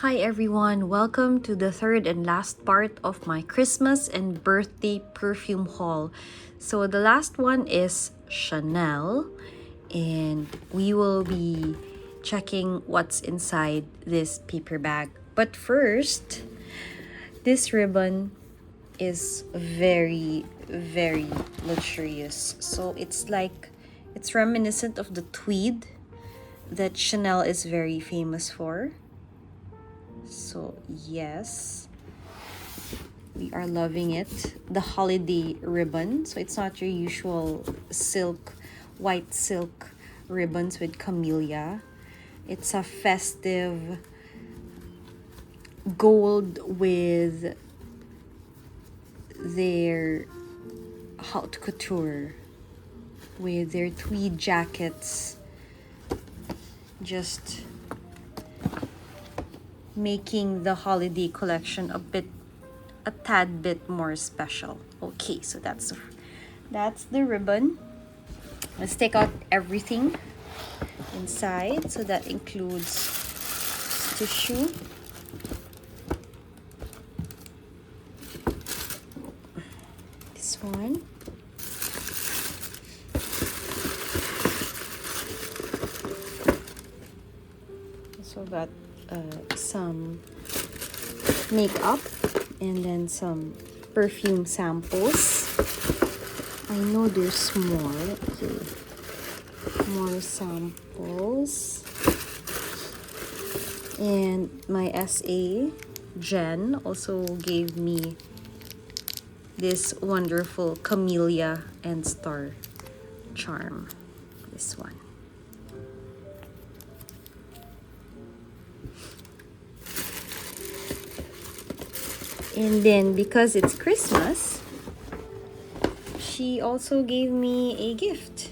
Hi everyone, welcome to the third and last part of my Christmas and birthday perfume haul. So the last one is Chanel, and we will be checking what's inside this paper bag. But first, this ribbon is very, very luxurious. So it's reminiscent of the tweed that Chanel is very famous for. So yes, we are loving it. The holiday ribbon, so it's not your usual white silk ribbons with camellia. It's a festive gold with their haute couture, with their tweed jackets, just making the holiday collection a tad bit more special. Okay, so that's the ribbon. Let's take out everything inside. So that includes tissue, this one, also got some makeup and then some perfume samples. I know there's more. Okay, more samples. And my SA Jen also gave me this wonderful camellia and star charm, this one. And then because it's Christmas, she also gave me a gift,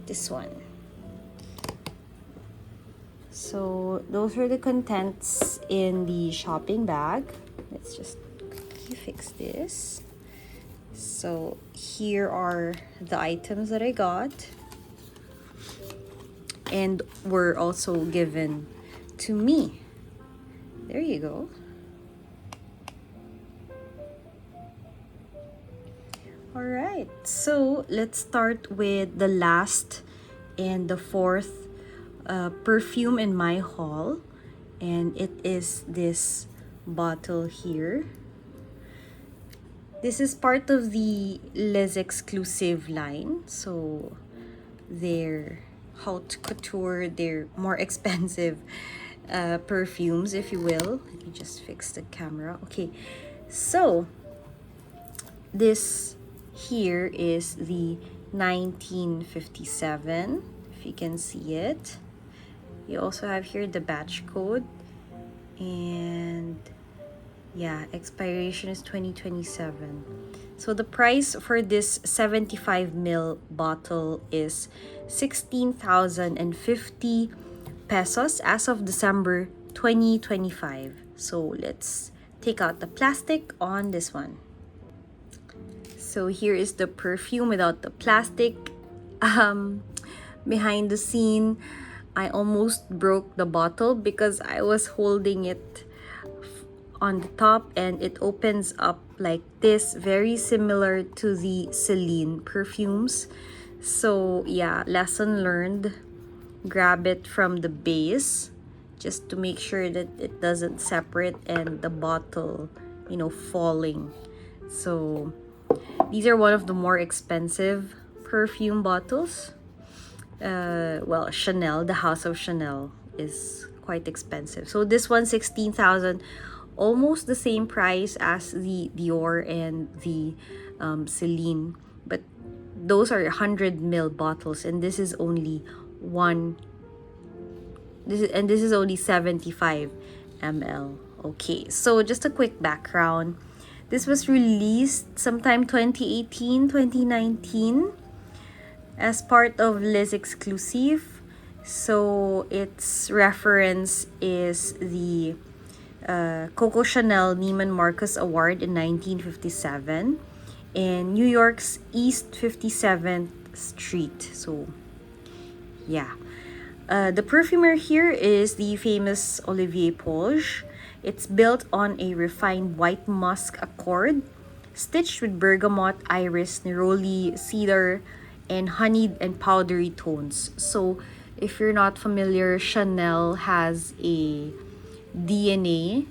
this one. So those are the contents in the shopping bag. Let's just quickly fix this. So here are the items that I got and were also given to me. There you go. All right, so let's start with the last and the fourth perfume in my haul, and it is this bottle here. This is part of the Les Exclusive line, so they're haute couture, they're more expensive perfumes, if you will. Let me just fix the camera. Okay, so this here is the 1957, if you can see it. You also have here the batch code, and yeah, expiration is 2027. So the price for this 75 ml bottle is 16,050 pesos as of December 2025. So let's take out the plastic on this one. So here is the perfume without the plastic. Behind the scene, I almost broke the bottle because I was holding it on the top and it opens up like this, very similar to the Celine perfumes. So yeah, lesson learned. Grab it from the base just to make sure that it doesn't separate and the bottle, falling. So these are one of the more expensive perfume bottles. Well, Chanel, the house of Chanel, is quite expensive. So this one, 16,000, almost the same price as the Dior and the Celine. But those are 100 ml bottles, and this is only this is only 75 ml. Okay, so just a quick background. This was released sometime 2018, 2019 as part of Les Exclusive. So its reference is the Coco Chanel Neiman Marcus Award in 1957 in New York's East 57th Street. So yeah, The perfumer here is the famous Olivier Polge. It's built on a refined white musk accord, stitched with bergamot, iris, neroli, cedar, and honeyed and powdery tones. So, if you're not familiar, Chanel has a DNA,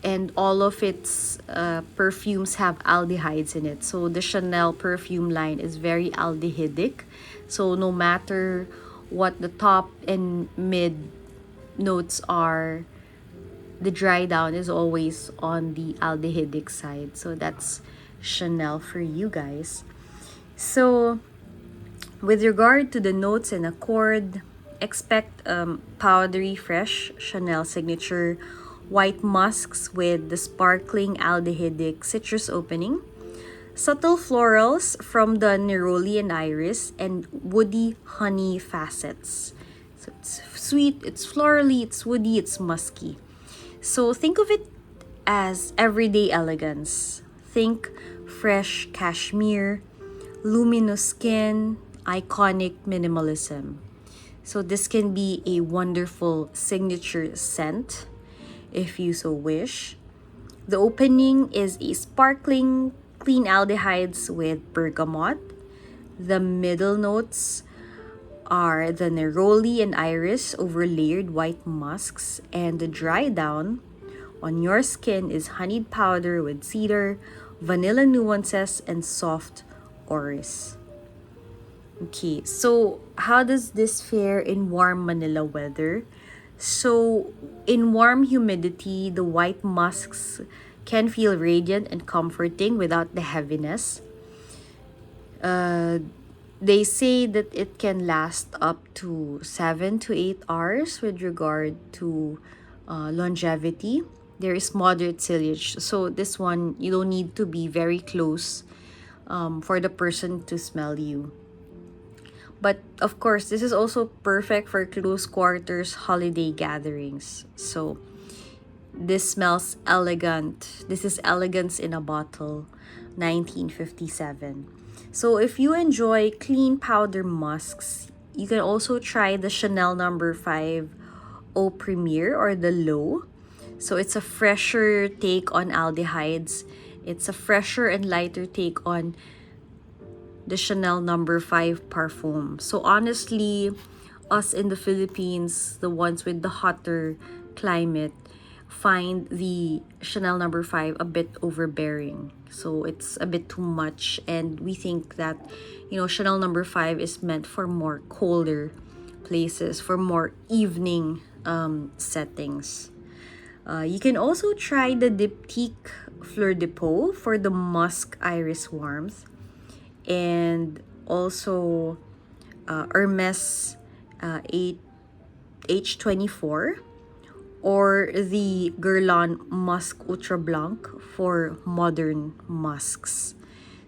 and all of its perfumes have aldehydes in it. So the Chanel perfume line is very aldehydic. So no matter what the top and mid notes are, the dry down is always on the aldehydic side. So that's Chanel for you guys. So with regard to the notes and accord, expect powdery fresh Chanel signature white musks with the sparkling aldehydic citrus opening, subtle florals from the neroli and iris, and woody honey facets. So it's sweet, it's florally, it's woody, it's musky. So think of it as everyday elegance. Think fresh cashmere, luminous skin, iconic minimalism. So this can be a wonderful signature scent if you so wish. The opening is a sparkling clean aldehydes with bergamot. The middle notes are the neroli and iris over layered white musks, and the dry down on your skin is honeyed powder with cedar, vanilla nuances, and soft orris. Okay, so how does this fare in warm Manila weather? So, in warm humidity, the white musks can feel radiant and comforting without the heaviness. They say that it can last up to 7 to 8 hours with regard to longevity. There is moderate sillage, so this one you don't need to be very close for the person to smell you. But of course, this is also perfect for close quarters holiday gatherings. So this smells elegant. This is elegance in a bottle, 1957. So if you enjoy clean powder musks, you can also try the Chanel number 5 Eau Premier or the Low. So it's a fresher take on aldehydes. It's a fresher and lighter take on the Chanel number 5 parfum. So honestly, us in the Philippines, the ones with the hotter climate, find the Chanel number 5 a bit overbearing. So it's a bit too much, and we think that, Chanel number 5 is meant for more colder places, for more evening settings. You can also try the Diptyque Fleur de Peau for the musk iris warmth, and also Hermes H24, or the Guerlain Musk Ultra Blanc for modern musks.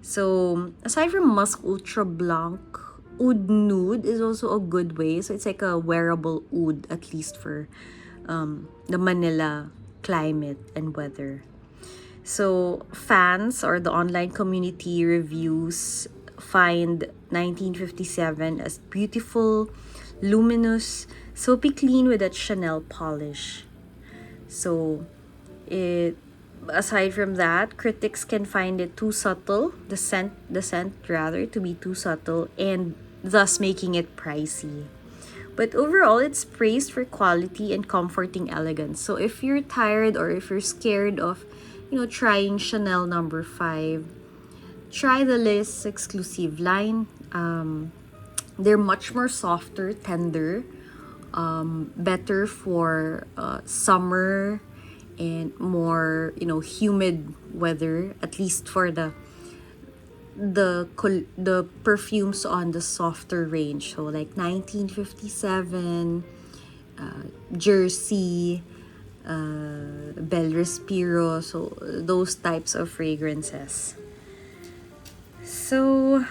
So aside from Musk Ultra Blanc, Oud Nude is also a good way. So it's like a wearable oud, at least for the Manila climate and weather. So fans or the online community reviews find 1957 as beautiful, luminous, soapy clean with that Chanel polish. So aside from that, critics can find it too subtle, the scent rather, to be too subtle, and thus making it pricey. But overall, it's praised for quality and comforting elegance. So if you're tired or if you're scared of, trying Chanel number 5, try the Liz exclusive line. They're much more softer, tender, better for summer and more, humid weather, at least for the perfumes on the softer range. So like 1957, Jersey, Bel Respiro, so those types of fragrances. So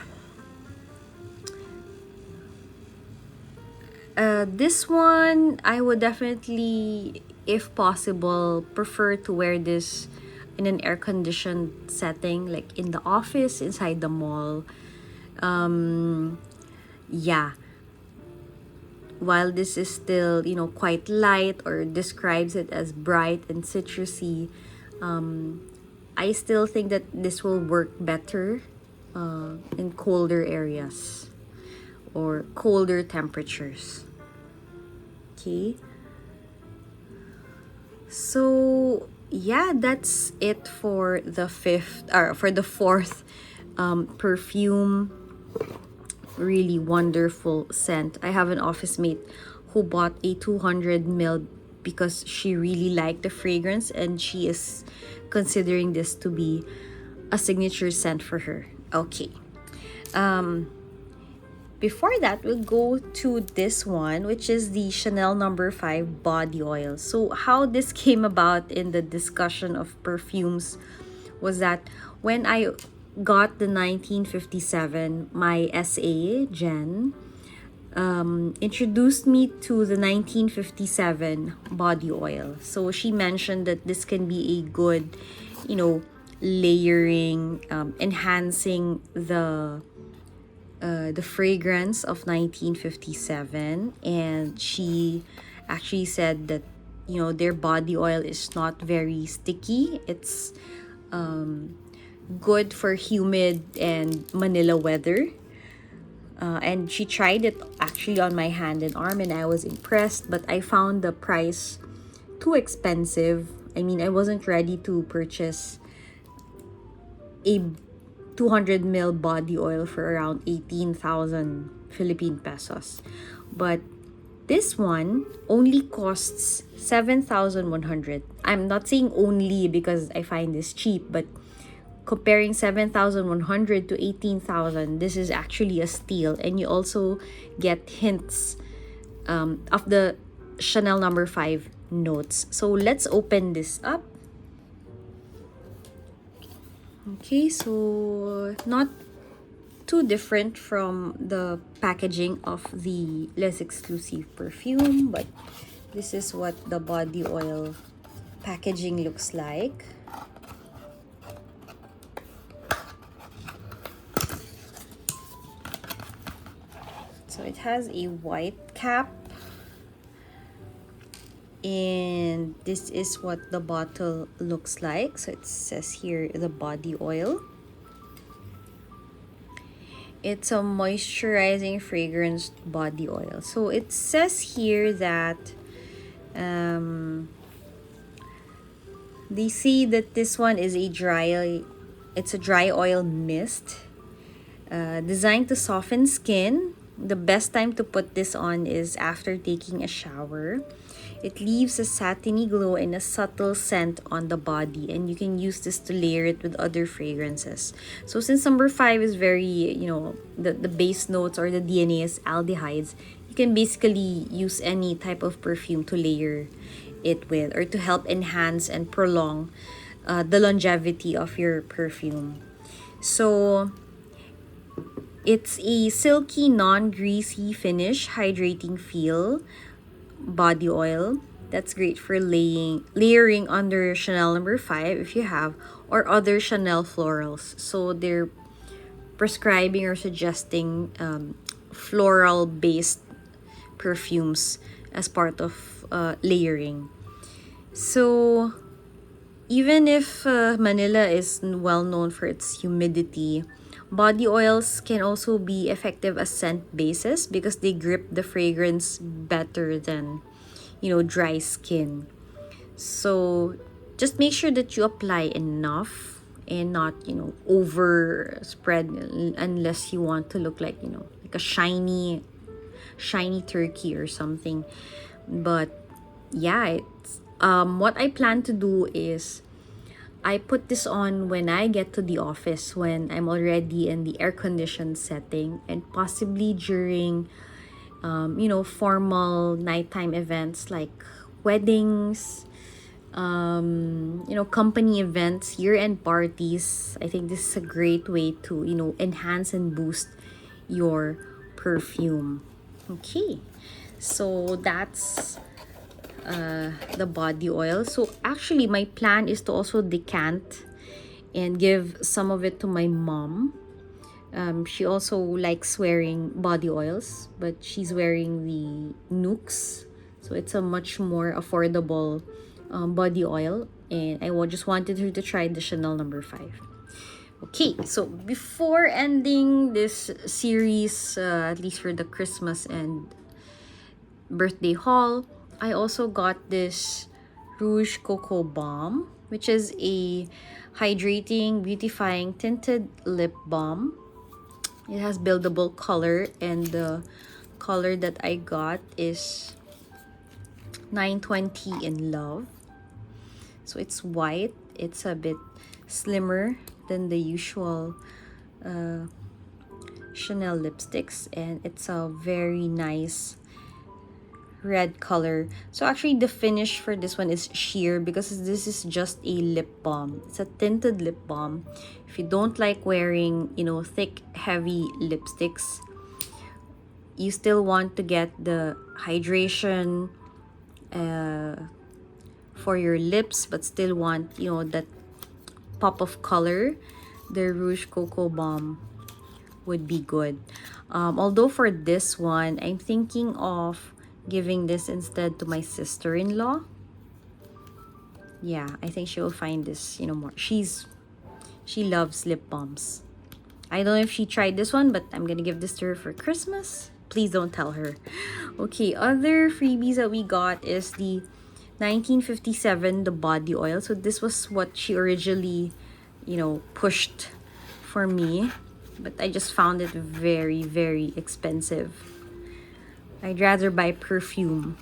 this one, I would definitely, if possible, prefer to wear this in an air-conditioned setting, like in the office, inside the mall. Yeah. while this is still, you know, quite light or describes it as bright and citrusy, I still think that this will work better in colder areas or colder temperatures. Okay. So yeah, that's it for the fourth perfume. Really wonderful scent. I have an office mate who bought a 200 ml because she really liked the fragrance and she is considering this to be a signature scent for her. Okay. Before that, we'll go to this one, which is the Chanel number 5 body oil. So how this came about in the discussion of perfumes was that when I got the 1957, my SA, Jen, introduced me to the 1957 body oil. So she mentioned that this can be a good, you know, layering, enhancing the fragrance of 1957. And she actually said that, you know, their body oil is not very sticky. It's good for humid and Manila weather. And she tried it actually on my hand and arm, and I was impressed, but I found the price too expensive. I mean, I wasn't ready to purchase a 200 ml body oil for around 18,000 Philippine pesos. But this one only costs 7,100. I'm not saying only because I find this cheap, but comparing 7,100 to 18,000, this is actually a steal. And you also get hints of the Chanel number 5 notes. So let's open this up. Okay, so not too different from the packaging of the Les Exclusive perfume, but this is what the body oil packaging looks like. So it has a white cap, and this is what the bottle looks like. So it says here the body oil. It's a moisturizing fragrance body oil. So it says here that they see that this one is a dry oil mist designed to soften skin. The best time to put this on is after taking a shower. It leaves a satiny glow and a subtle scent on the body, and you can use this to layer it with other fragrances. So since number 5 is very, you know, the base notes or the DNA is aldehydes, you can basically use any type of perfume to layer it with or to help enhance and prolong the longevity of your perfume. So it's a silky, non-greasy finish, hydrating feel body oil that's great for layering under Chanel number 5 if you have, or other Chanel florals. So they're prescribing or suggesting floral based perfumes as part of layering. So even if Manila is well known for its humidity, body oils can also be effective as scent bases because they grip the fragrance better than, you know, dry skin. So just make sure that you apply enough and not, you know, overspread unless you want to look like, you know, like a shiny turkey or something. But yeah, it's what I plan to do is I put this on when I get to the office, when I'm already in the air-conditioned setting, and possibly during, you know, formal nighttime events like weddings, you know, company events, year-end parties. I think this is a great way to, you know, enhance and boost your perfume. Okay, so that's the body oil. So actually my plan is to also decant and give some of it to my mom She also likes wearing body oils, but she's wearing the Nux. So it's a much more affordable body oil. And just wanted her to try the Chanel number 5. Okay, so before ending this series, at least for the Christmas and birthday haul, I also got this Rouge Coco Balm, which is a hydrating, beautifying tinted lip balm. It has buildable color, and the color that I got is 920 in Love. So it's white. It's a bit slimmer than the usual Chanel lipsticks, and it's a very nice red color. So actually the finish for this one is sheer, because this is just a lip balm. It's a tinted lip balm. If you don't like wearing, thick, heavy lipsticks, you still want to get the hydration for your lips, but still want, that pop of color, the Rouge Coco Balm would be good. Although for this one, I'm thinking of giving this instead to my sister-in-law. Yeah, I think she will find this, more. She loves lip balms. I don't know if she tried this one, but I'm gonna give this to her for Christmas. Please don't tell her. Okay, other freebies that we got is the 1957, the body oil. So this was what she originally, pushed for me. But I just found it very, very expensive. I'd rather buy perfume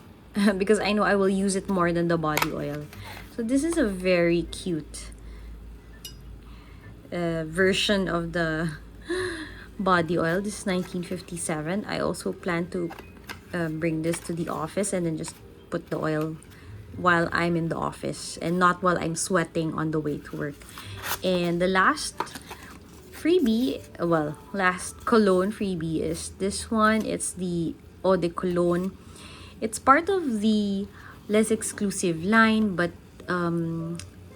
because I know I will use it more than the body oil. So this is a very cute version of the body oil. This is 1957. I also plan to bring this to the office and then just put the oil while I'm in the office and not while I'm sweating on the way to work. And the last last cologne freebie is this one. It's the Eau de Cologne. It's part of the less exclusive line, but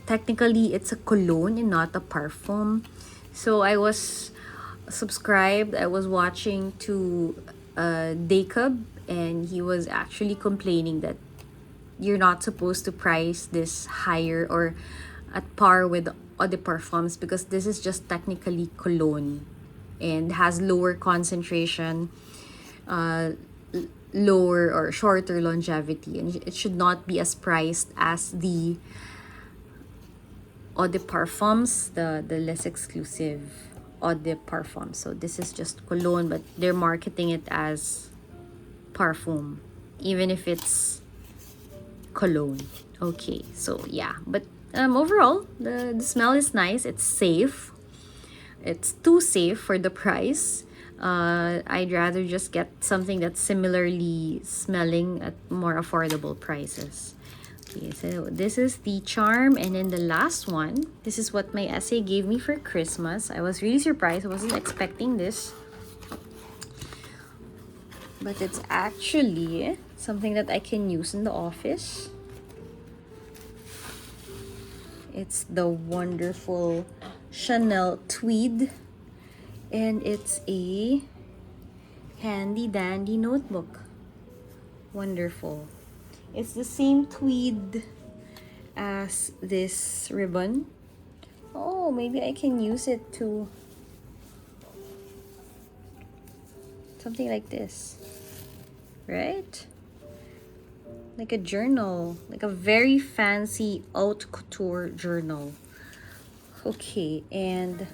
technically it's a cologne and not a parfum. So I was subscribed, I was watching to Jacob, and he was actually complaining that you're not supposed to price this higher or at par with eau de parfums, because this is just technically cologne and has lower concentration, lower or shorter longevity, and it should not be as priced as the eau de parfums, the less exclusive eau de parfum. So this is just cologne, but they're marketing it as parfum, even if it's cologne. Okay, so yeah, but overall the smell is nice. It's safe. It's too safe for the price. I'd rather just get something that's similarly smelling at more affordable prices. Okay, so this is the charm, and then the last one, this is what my essay gave me for Christmas. I was really surprised. I wasn't expecting this, but it's actually something that I can use in the office. It's the wonderful Chanel Tweed, and it's a handy dandy notebook. Wonderful. It's the same tweed as this ribbon. Oh, maybe I can use it to something like this, right? Like a journal, like a very fancy haute couture journal. Okay, and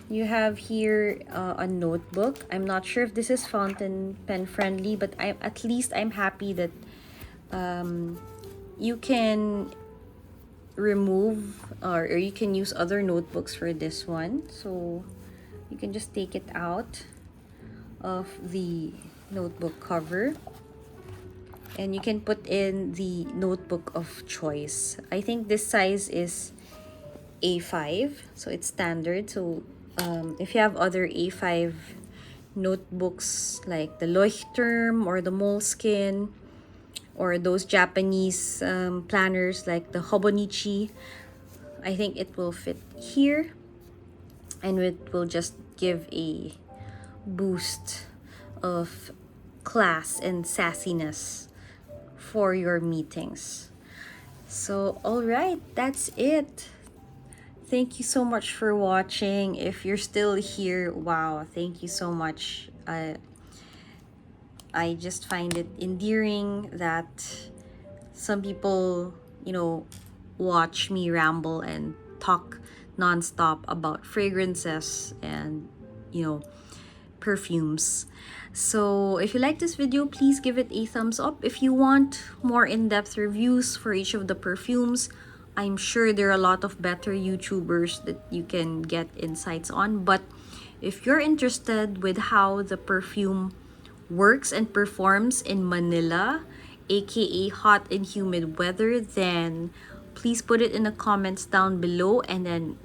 you have here a notebook. I'm not sure if this is fountain pen friendly, but I'm happy that you can remove or you can use other notebooks for this one. So you can just take it out of the notebook cover, and you can put in the notebook of choice. I think this size is A5, so it's standard. So if you have other A5 notebooks like the Leuchtturm or the Moleskine, or those Japanese planners like the Hobonichi, I think it will fit here. and it will just give a boost of class and sassiness for your meetings. So, all right, that's it. Thank you so much for watching. If you're still here, wow, thank you so much. I just find it endearing that some people, watch me ramble and talk nonstop about fragrances and, you know, perfumes. So if you like this video, please give it a thumbs up. If you want more in-depth reviews for each of the perfumes, I'm sure there are a lot of better YouTubers that you can get insights on. But if you're interested with how the perfume works and performs in Manila, aka hot and humid weather, then please put it in the comments down below, and then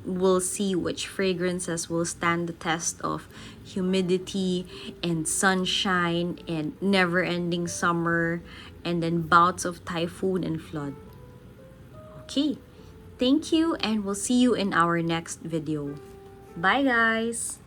we'll see which fragrances will stand the test of humidity and sunshine and never-ending summer and then bouts of typhoon and flood. Okay, thank you, and we'll see you in our next video. Bye guys!